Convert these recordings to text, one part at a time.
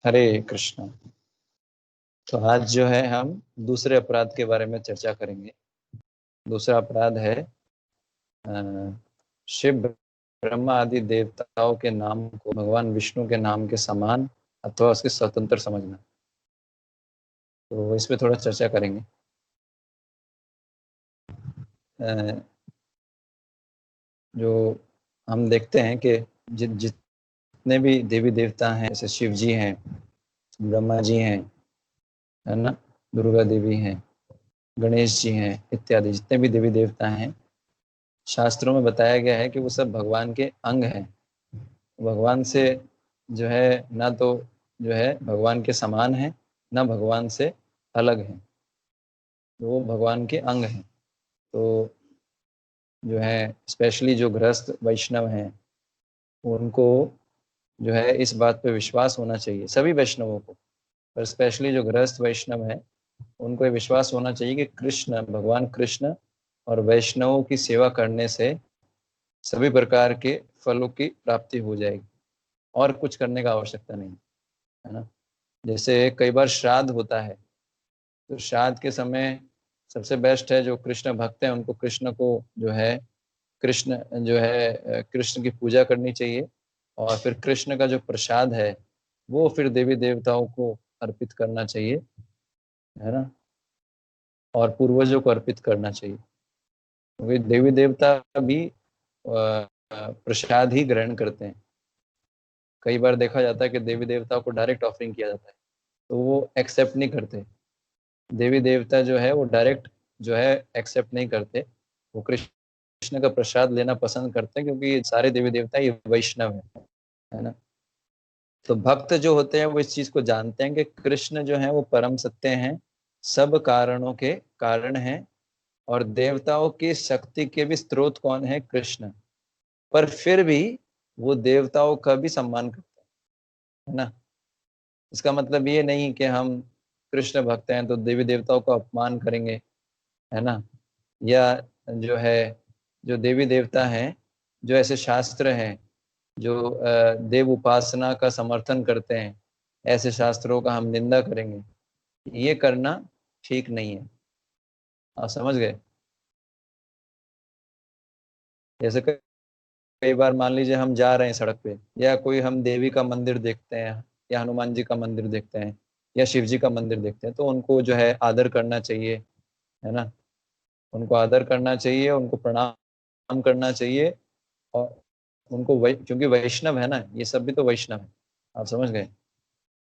हरे कृष्ण। तो आज जो है हम दूसरे अपराध के बारे में चर्चा करेंगे। दूसरा अपराध है शिव ब्रह्मा आदि देवताओं के नाम को भगवान विष्णु के नाम के समान अथवा उसके स्वतंत्र समझना। तो इस पे थोड़ा चर्चा करेंगे। जो हम देखते हैं कि जितने भी देवी देवता हैं, जैसे शिव जी हैं, ब्रह्मा जी हैं, है ना, दुर्गा देवी हैं, गणेश जी हैं, इत्यादि जितने भी देवी देवता हैं, शास्त्रों में बताया गया है कि वो सब भगवान के अंग हैं। भगवान से जो है ना तो जो है भगवान के समान है, ना भगवान से अलग है। तो वो भगवान के अंग हैं। तो जो है स्पेशली जो गृहस्थ वैष्णव हैं, उनको जो है इस बात पे विश्वास होना चाहिए, सभी वैष्णवों को, पर स्पेशली जो गृहस्थ वैष्णव हैं उनको ये विश्वास होना चाहिए कि कृष्ण, भगवान कृष्ण और वैष्णवों की सेवा करने से सभी प्रकार के फलों की प्राप्ति हो जाएगी और कुछ करने का आवश्यकता नहीं, है ना। जैसे कई बार श्राद्ध होता है, तो श्राद्ध के समय सबसे बेस्ट है जो कृष्ण भक्त हैं उनको कृष्ण को जो है कृष्ण जो है कृष्ण की पूजा करनी चाहिए, और फिर कृष्ण का जो प्रसाद है वो फिर देवी देवताओं को अर्पित करना चाहिए, है ना, और पूर्वजों को अर्पित करना चाहिए, क्योंकि देवी देवता भी प्रसाद ही ग्रहण करते हैं। कई बार देखा जाता है कि देवी देवताओं को डायरेक्ट ऑफरिंग किया जाता है, तो वो एक्सेप्ट नहीं करते। देवी देवता जो है वो डायरेक्ट जो है एक्सेप्ट नहीं करते, वो कृष्ण का प्रसाद लेना पसंद करते हैं, क्योंकि ये सारे देवी देवता ये वैष्णव है ना। तो भक्त जो होते हैं वो इस चीज को जानते हैं कि कृष्ण जो है वो परम सत्य हैं, सब कारणों के कारण हैं, और देवताओं की शक्ति के भी स्रोत कौन है? कृष्ण। पर फिर भी वो देवताओं का भी सम्मान करते हैं, है ना। इसका मतलब ये नहीं कि हम कृष्ण भक्त हैं तो देवी देवताओं का अपमान करेंगे, है ना। या जो है जो देवी देवता हैं, जो ऐसे शास्त्र हैं जो देव उपासना का समर्थन करते हैं, ऐसे शास्त्रों का हम निंदा करेंगे, ये करना ठीक नहीं है। आप समझ गए? जैसे कई बार मान लीजिए हम जा रहे हैं सड़क पे, या कोई हम देवी का मंदिर देखते हैं, या हनुमान जी का मंदिर देखते हैं, या शिव जी का मंदिर देखते हैं, तो उनको जो है आदर करना चाहिए, है ना। उनको आदर करना चाहिए, उनको प्रणाम करना चाहिए, और उनको क्योंकि वैष्णव है ना, ये सब भी तो वैष्णव है। आप समझ गए?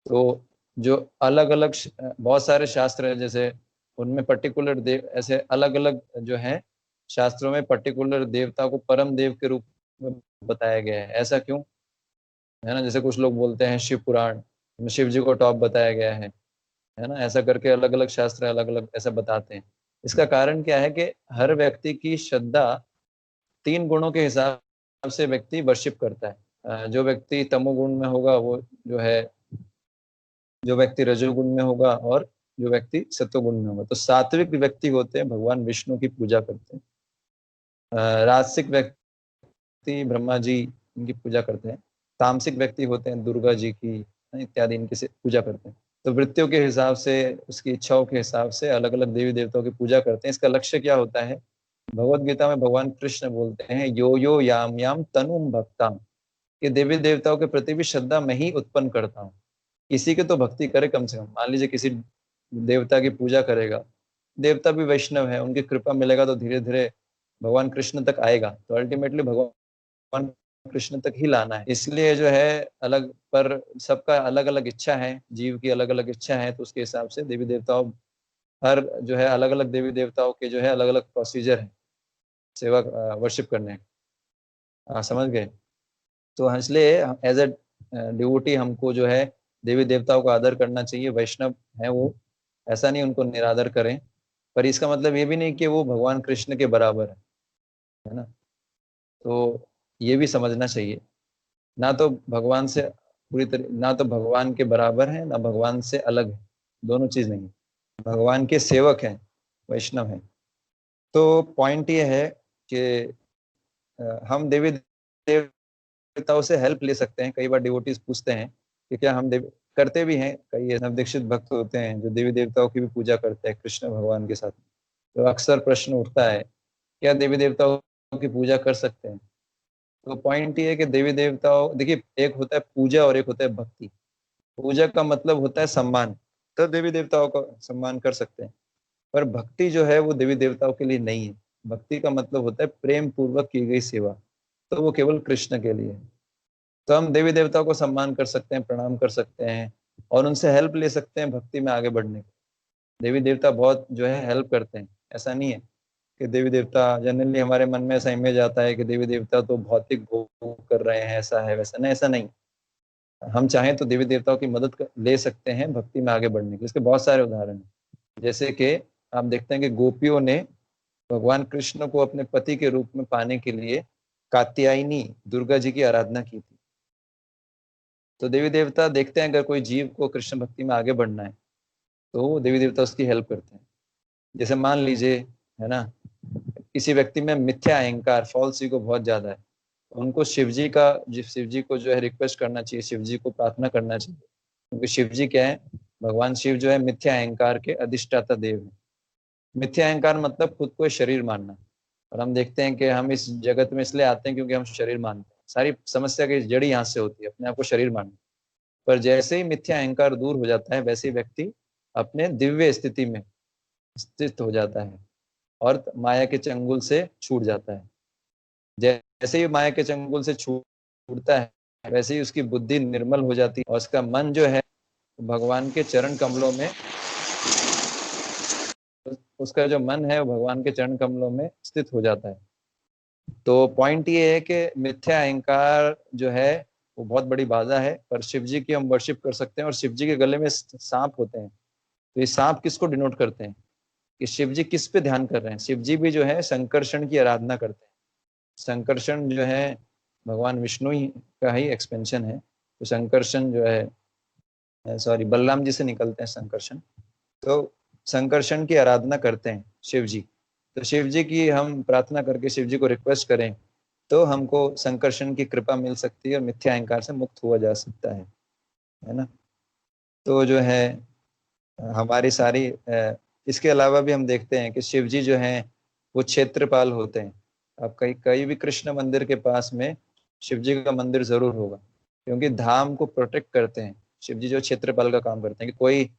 तो जो अलग अलग बहुत सारे शास्त्र है, जैसे उनमें पर्टिकुलर देव ऐसे अलग अलग जो है शास्त्रों में पर्टिकुलर देवता को परम देव के रूप में बताया गया है। ऐसा क्यों? है ना, जैसे कुछ लोग बोलते हैं शिव पुराण में शिव जी को टॉप बताया गया है ना, ऐसा करके अलग अलग शास्त्र अलग अलग ऐसा बताते हैं। इसका कारण क्या है कि हर व्यक्ति की श्रद्धा तीन गुणों के हिसाब से व्यक्ति वर्शिप करता है। जो व्यक्ति तमोगुण में होगा वो जो है, जो व्यक्ति रजोगुण में होगा, और जो व्यक्ति सत्वगुण में होगा। तो सात्विक व्यक्ति होते हैं भगवान विष्णु की पूजा करते हैं, राजसिक व्यक्ति ब्रह्मा जी इनकी पूजा करते हैं, तामसिक व्यक्ति होते हैं दुर्गा जी की इत्यादि इनकी से पूजा करते हैं। तो वृत्तियों के हिसाब से, उसकी इच्छाओं के हिसाब से अलग अलग देवी देवताओं की पूजा करते हैं। इसका लक्ष्य क्या होता है? भगवत गीता में भगवान कृष्ण बोलते हैं, यो यो याम याम तनुम भक्ताम, कि देवी देवताओं के प्रति भी श्रद्धा मैं ही उत्पन्न करता हूँ। किसी की तो भक्ति करे कम से कम। मान लीजिए किसी देवता की पूजा करेगा, देवता भी वैष्णव है, उनकी कृपा मिलेगा तो धीरे धीरे भगवान कृष्ण तक आएगा। तो अल्टीमेटली भगवान कृष्ण तक ही लाना है। इसलिए जो है अलग, पर सबका अलग अलग इच्छा है, जीव की अलग अलग इच्छा है, तो उसके हिसाब से देवी देवताओं, हर जो है अलग अलग देवी देवताओं के जो है अलग अलग प्रोसीजर है सेवा वर्शिप करने समझ गए? तो इसलिए एज ए डिवोटी हमको जो है देवी देवताओं का आदर करना चाहिए। वैष्णव है वो, ऐसा नहीं उनको निरादर करें, पर इसका मतलब ये भी नहीं कि वो भगवान कृष्ण के बराबर है ना। तो ये भी समझना चाहिए, ना तो भगवान से पूरी तरह, ना तो भगवान के बराबर है, ना भगवान से अलग है, दोनों चीज नहीं है। भगवान के सेवक हैं, वैष्णव हैं। तो पॉइंट ये है कि हम देवी देवताओं से हेल्प ले सकते हैं। कई बार डिवोटीज पूछते हैं कि क्या हम करते भी हैं, कई नवदीक्षित भक्त होते हैं जो देवी देवताओं की भी पूजा करते हैं कृष्ण भगवान के साथ। तो अक्सर प्रश्न उठता है, क्या देवी देवताओं की पूजा कर सकते हैं? तो पॉइंट ये है कि देवी देवताओं, देखिए एक होता है पूजा और एक होता है भक्ति। पूजा का मतलब होता है सम्मान, तो देवी देवताओं का सम्मान कर सकते हैं। पर भक्ति जो है वो देवी देवताओं के लिए नहीं है। भक्ति का मतलब होता है प्रेम पूर्वक की गई सेवा, तो वो केवल कृष्ण के लिए है। तो हम देवी देवताओं को सम्मान कर सकते हैं, प्रणाम कर सकते हैं और उनसे हेल्प ले सकते हैं भक्ति में आगे बढ़ने की। देवी देवता बहुत जो है हेल्प करते हैं। ऐसा नहीं है कि देवी देवता, जनरली हमारे मन में ऐसा इमेज आता है कि देवी देवता तो भौतिक भोग कर रहे हैं, ऐसा है वैसा नहीं, ऐसा नहीं। हम चाहें तो देवी देवताओं की मदद ले सकते हैं भक्ति में आगे बढ़ने के। इसके बहुत सारे उदाहरण हैं, जैसे कि आप देखते हैं कि गोपियों ने भगवान कृष्ण को अपने पति के रूप में पाने के लिए कात्यायनी दुर्गा जी की आराधना की थी। तो देवी देवता देखते हैं अगर कोई जीव को कृष्ण भक्ति में आगे बढ़ना है तो देवी देवता उसकी हेल्प करते हैं। जैसे मान लीजिए, है ना, किसी व्यक्ति में मिथ्या अहंकार, फॉल्स ईगो बहुत ज्यादा है, उनको शिव जी को जो है रिक्वेस्ट करना चाहिए, शिव जी को प्रार्थना करना चाहिए। क्योंकि शिव जी क्या है, भगवान शिव जो है मिथ्या अहंकार के अधिष्ठाता देव है। मिथ्या अहंकार मतलब खुद को शरीर मानना। और हम देखते हैं कि हम इस जगत में इसलिए आते हैं क्योंकि हम शरीर मानते हैं। सारी समस्या की जड़ यहाँ से होती है, अपने आप को शरीर मानना। पर जैसे ही मिथ्या अहंकार दूर हो जाता है वैसे ही व्यक्ति अपने दिव्य स्थिति में स्थित हो जाता है और माया के चंगुल से छूट जाता है। जैसे ही माया के चंगुल से छूटता है वैसे ही उसकी बुद्धि निर्मल हो जाती है और उसका मन जो है भगवान के चरण कमलों में, उसका जो मन है वो भगवान के चरण कमलों में स्थित हो जाता है। तो पॉइंट ये है कि मिथ्या अहंकार जो है वो बहुत बड़ी बाधा है, पर शिव जी की हम वर्शिप कर सकते हैं। और शिव जी के गले में सांप होते हैं, तो ये सांप किसको डिनोट करते हैं कि शिव जी किस पे ध्यान कर रहे हैं? शिव जी भी जो है संकर्षण की आराधना करते हैं। संकर्षण जो है भगवान विष्णु ही का ही एक्सपेंशन है। तो संकर्षण जो है, सॉरी, बलराम जी से निकलते हैं संकर्षण। तो संकर्षण की आराधना करते हैं शिव जी। तो शिव जी की हम प्रार्थना करके शिव जी को रिक्वेस्ट करें तो हमको संकर्षण की कृपा मिल सकती है और मिथ्या अहंकार से मुक्त हुआ जा सकता है ना। तो जो है हमारी सारी इसके अलावा भी हम देखते हैं कि शिव जी जो हैं वो क्षेत्रपाल होते हैं। अब कहीं कहीं भी कृष्ण मंदिर के पास में शिव जी का मंदिर जरूर होगा, क्योंकि धाम को प्रोटेक्ट करते हैं शिव जी, जो क्षेत्रपाल का काम करते हैं कि कोई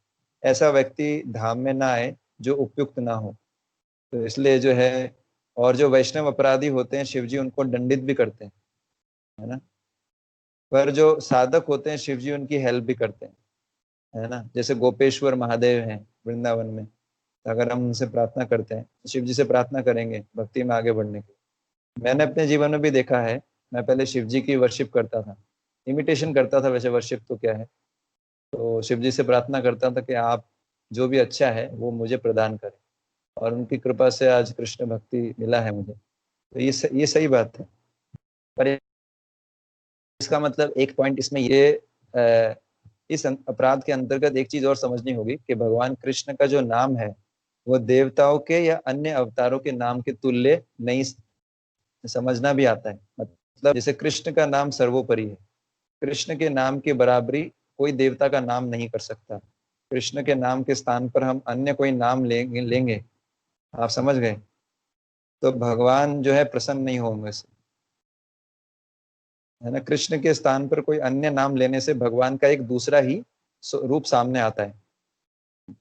ऐसा व्यक्ति धाम में ना आए जो उपयुक्त ना हो। तो इसलिए जो है, और जो वैष्णव अपराधी होते हैं शिव जी उनको दंडित भी करते हैं, है ना। पर जो साधक होते हैं शिव जी उनकी हेल्प भी करते हैं, है ना। जैसे गोपेश्वर महादेव हैं वृंदावन में, तो अगर हम उनसे प्रार्थना करते हैं, शिव जी से प्रार्थना करेंगे भक्ति में आगे बढ़ने की। मैंने अपने जीवन में भी देखा है, मैं पहले शिव जी की वर्शिप करता था, इमिटेशन करता था, वैसे वर्शिप तो क्या है। तो शिव जी से प्रार्थना करता था कि आप जो भी अच्छा है वो मुझे प्रदान करें, और उनकी कृपा से आज कृष्ण भक्ति मिला है मुझे। तो ये सही बात है। पर इसका मतलब एक पॉइंट इसमें ये इस अपराध के अंतर्गत एक चीज और समझनी होगी कि भगवान कृष्ण का जो नाम है वो देवताओं के या अन्य अवतारों के नाम के तुल्य नहीं, समझना भी आता है। मतलब जैसे कृष्ण का नाम सर्वोपरि है, कृष्ण के नाम की बराबरी कोई देवता का नाम नहीं कर सकता। कृष्ण के नाम के स्थान पर हम अन्य कोई नाम लेंगे, आप समझ गए, तो भगवान जो है प्रसन्न नहीं होंगे इससे, है ना। कृष्ण के स्थान पर कोई अन्य नाम लेने से भगवान का एक दूसरा ही रूप सामने आता है।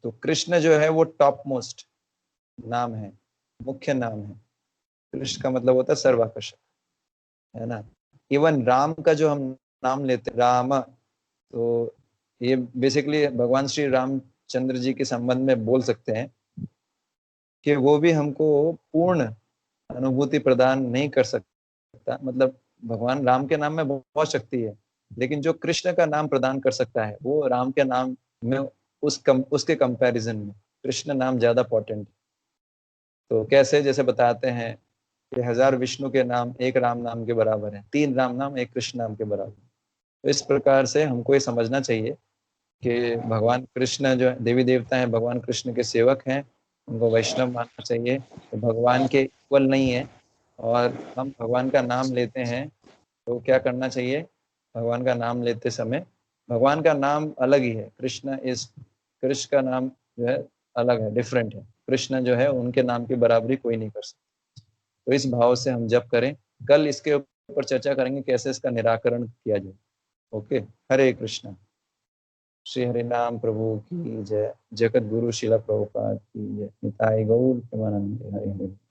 तो कृष्ण जो है वो टॉप मोस्ट नाम है, मुख्य नाम है। कृष्ण का मतलब होता है सर्वाकर्षक, है ना। इवन राम का जो हम नाम लेते हैं राम, तो ये बेसिकली भगवान श्री रामचंद्र जी के संबंध में बोल सकते हैं कि वो भी हमको पूर्ण अनुभूति प्रदान नहीं कर सकता। मतलब भगवान राम के नाम में बहुत शक्ति है, लेकिन जो कृष्ण का नाम प्रदान कर सकता है वो राम के नाम में उसके कंपैरिजन में कृष्ण नाम ज्यादा पोटेंट है। तो कैसे, जैसे बताते हैं कि 1000 विष्णु के नाम एक राम नाम के बराबर है, 3 राम नाम एक कृष्ण नाम के बराबर। तो इस प्रकार से हमको ये समझना चाहिए कि भगवान कृष्ण जो देवी देवता हैं भगवान कृष्ण के सेवक हैं, उनको वैष्णव मानना चाहिए। तो भगवान के इक्वल नहीं है, और हम भगवान का नाम लेते हैं तो क्या करना चाहिए, भगवान का नाम लेते समय भगवान का नाम अलग ही है, कृष्ण इज, कृष्ण का नाम जो है अलग है, डिफरेंट है। कृष्ण जो है उनके नाम की बराबरी कोई नहीं कर सकता। तो इस भाव से हम जप करें। कल इसके ऊपर चर्चा करेंगे कैसे इसका निराकरण किया जाए। ओके, हरे कृष्णा। श्री हरि नाम प्रभु की जय। जगत गुरु शिला प्रभुपाद की जय। निताई गौर प्रेमानंद। हरे हरे।